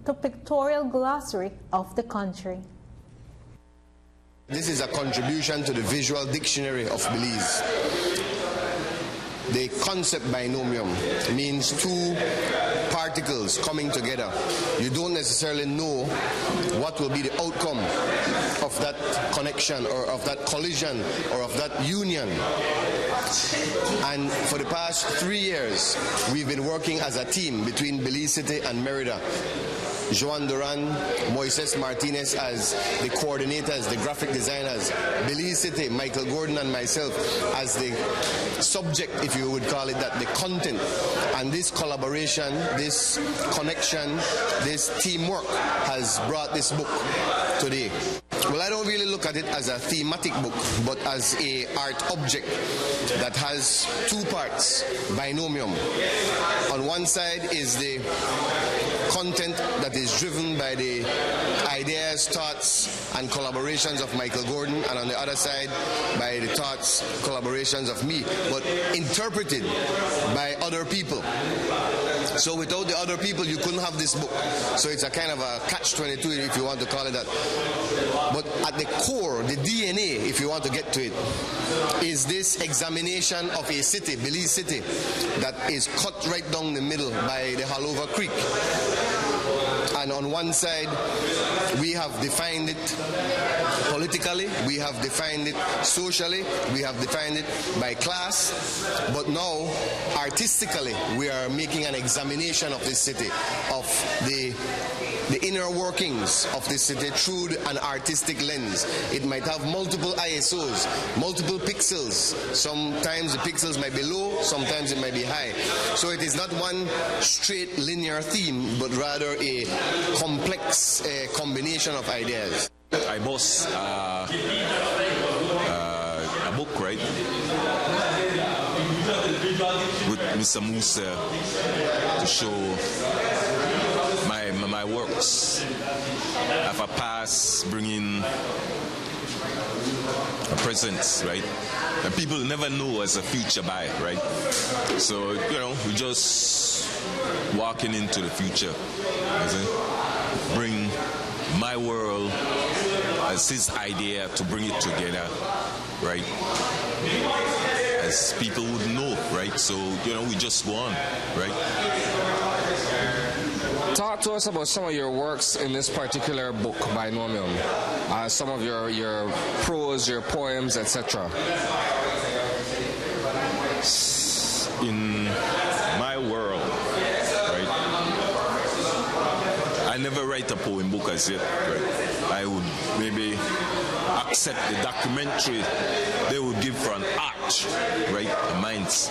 to pictorial glossary of the country. This is a contribution to the visual dictionary of Belize. The concept binomium means two particles coming together. You don't necessarily know what will be the outcome of that connection or of that collision or of that union. And for the past 3 years, we've been working as a team between Belize City and Merida. Joan Duran, Moises Martinez as the coordinators, the graphic designers, Belize City, Micheal Gordon and myself as the subject, if you would call it that, the content. And this collaboration, this connection, this teamwork has brought this book today. Well, I don't really look at it as a thematic book, but as a art object that has two parts, binomium. On one side is the content that is driven by the ideas, thoughts, and collaborations of Micheal Gordon, and on the other side by the thoughts, collaborations of me, but interpreted by other people. So without the other people, you couldn't have this book. So it's a kind of a catch-22, if you want to call it that. But at the core, the DNA, if you want to get to it, is this examination of a city, Belize City, that is cut right down the middle by the Halova Creek. And on one side, we have defined it politically, we have defined it socially, we have defined it by class, but now, artistically, we are making an examination of this city, of the inner workings of this city through an artistic lens. It might have multiple ISOs, multiple pixels. Sometimes the pixels might be low, sometimes it might be high. So it is not one straight linear theme, but rather a complex combination of ideas. I bought a book, right, with Mr. Musa to show my works. I have a past bringing a present, right? And people never know as a future buy, right? So, you know, we're just walking into the future. Bring my world as his idea to bring it together, right? As people would know, right? So, you know, we just go on, right? Talk to us about some of your works in this particular book, Binomium. Some of your prose, your poems, etc. In my world, right, I never write a poem book as yet, right? I would maybe accept the documentary they would give for an art, right? A minds.